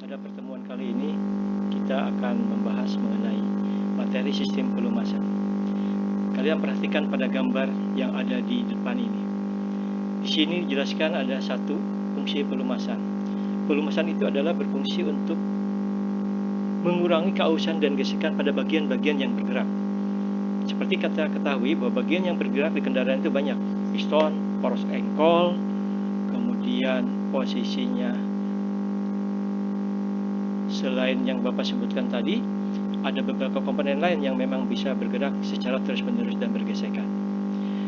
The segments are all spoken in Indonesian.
Pada pertemuan kali ini, kita akan membahas mengenai materi sistem pelumasan. Kalian perhatikan pada gambar yang ada di depan ini. Di sini dijelaskan ada satu fungsi pelumasan. Pelumasan itu adalah berfungsi untuk mengurangi keausan dan gesekan pada bagian-bagian yang bergerak. Seperti kita ketahui bahwa bagian yang bergerak di kendaraan itu banyak. Piston, poros engkol, kemudian posisinya selain yang Bapak sebutkan tadi, ada beberapa komponen lain yang memang bisa bergerak secara terus-menerus dan bergesekan.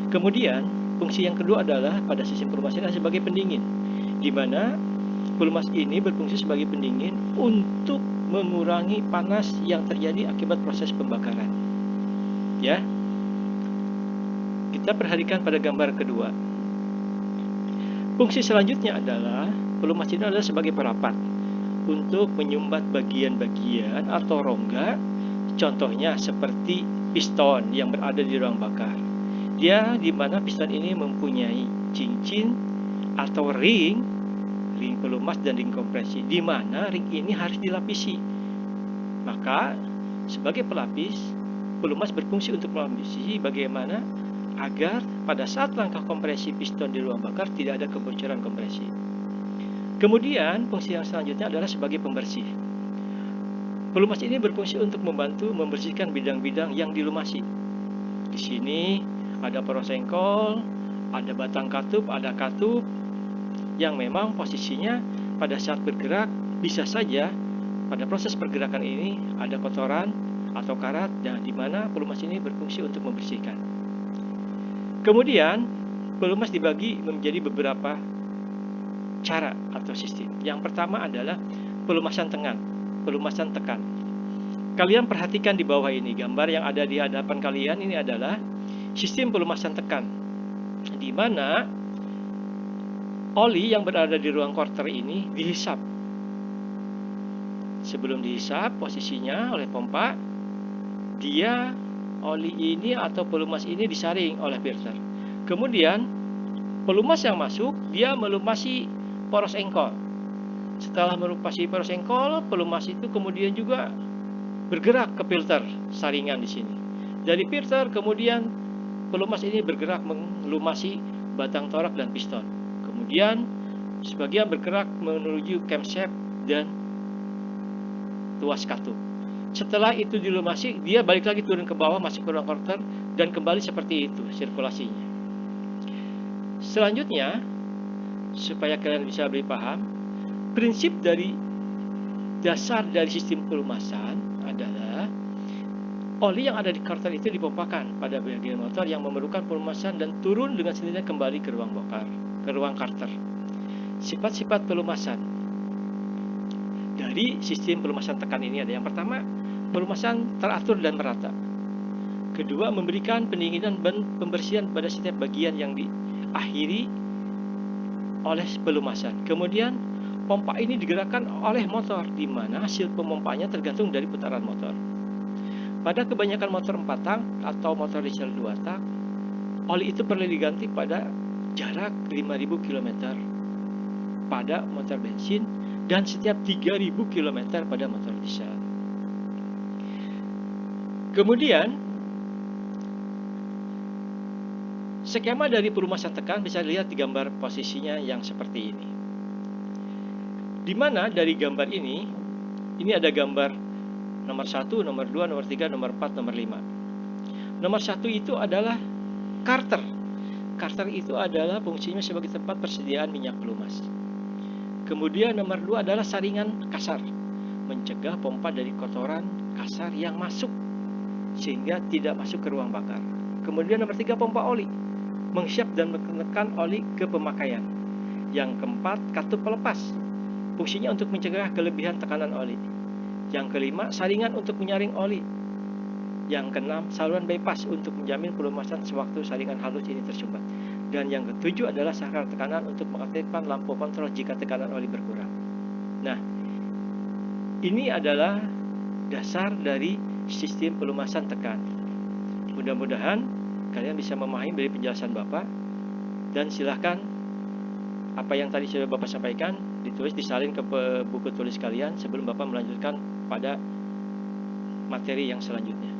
Kemudian, fungsi yang kedua adalah pada sistem pelumas ini sebagai pendingin, di mana pelumas ini berfungsi sebagai pendingin untuk mengurangi panas yang terjadi akibat proses pembakaran. Ya, kita perhatikan pada gambar kedua. Fungsi selanjutnya adalah pelumas ini adalah sebagai perapat untuk menyumbat bagian-bagian atau rongga, contohnya seperti piston yang berada di ruang bakar. Dia di mana piston ini mempunyai cincin atau ring pelumas dan ring kompresi, di mana ring ini harus dilapisi. Maka sebagai pelapis, pelumas berfungsi untuk melapisi bagaimana agar pada saat langkah kompresi piston di ruang bakar tidak ada kebocoran kompresi. Kemudian fungsi yang selanjutnya adalah sebagai pembersih. Pelumas ini berfungsi untuk membantu membersihkan bidang-bidang yang dilumasi. Di sini ada poros engkol, ada batang katup, ada katup yang memang posisinya pada saat bergerak bisa saja pada proses pergerakan ini ada kotoran atau karat, dan di mana pelumas ini berfungsi untuk membersihkan. Kemudian pelumas dibagi menjadi beberapa cara atau sistem. Yang pertama adalah pelumasan tekan. Kalian perhatikan di bawah ini, gambar yang ada di hadapan kalian ini adalah sistem pelumasan tekan, di mana oli yang berada di ruang quarter ini dihisap. Sebelum dihisap posisinya oleh pompa, oli ini atau pelumas ini disaring oleh filter. Kemudian pelumas yang masuk, dia melumasi poros engkol. Setelah melumasi poros engkol, pelumas itu kemudian juga bergerak ke filter saringan di sini. Dari filter kemudian pelumas ini bergerak melumasi batang torak dan piston. Kemudian sebagian bergerak menuju camshaft dan tuas katup. Setelah itu dilumasi, dia balik lagi turun ke bawah, masuk ke ruang quarter, dan kembali seperti itu sirkulasinya. Selanjutnya, supaya kalian bisa lebih paham, prinsip dari dasar dari sistem pelumasan adalah oli yang ada di quarter itu dipompakan pada bagian motor yang memerlukan pelumasan dan turun dengan sendirinya kembali ke ruang bakar, ke ruang quarter. Sifat-sifat pelumasan dari sistem pelumasan tekan ini ada yang pertama, pelumasan teratur dan merata. Kedua, memberikan pendinginan dan pembersihan pada setiap bagian yang diakhiri oleh pelumasan. Kemudian pompa ini digerakkan oleh motor, di mana hasil pemompanya tergantung dari putaran motor. Pada kebanyakan motor 4 tak atau motor diesel 2 tak, oli itu perlu diganti pada jarak 5.000 km pada motor bensin dan setiap 3.000 km pada motor diesel. Kemudian skema dari pelumasan tekan bisa dilihat di gambar posisinya yang seperti ini. Di mana dari gambar ini ada gambar nomor 1, nomor 2, nomor 3, nomor 4, nomor 5. Nomor 1 itu adalah carter. Carter itu adalah fungsinya sebagai tempat persediaan minyak pelumas. Kemudian nomor 2 adalah saringan kasar, mencegah pompa dari kotoran kasar yang masuk sehingga tidak masuk ke ruang bakar. Kemudian nomor 3 pompa oli, menghisap dan menekan oli ke pemakaian. Yang keempat, katup pelepas, fungsinya untuk mencegah kelebihan tekanan oli. Yang kelima, saringan untuk menyaring oli. Yang keenam, saluran bypass untuk menjamin pelumasan sewaktu saringan halus ini tersumbat. Dan yang ketujuh adalah saklar tekanan untuk mengaktifkan lampu kontrol jika tekanan oli berkurang. Nah, ini adalah dasar dari sistem pelumasan tekan. Mudah-mudahan kalian bisa memahami dari penjelasan Bapak, dan silahkan apa yang tadi sudah Bapak sampaikan ditulis, disalin ke buku tulis kalian sebelum Bapak melanjutkan pada materi yang selanjutnya.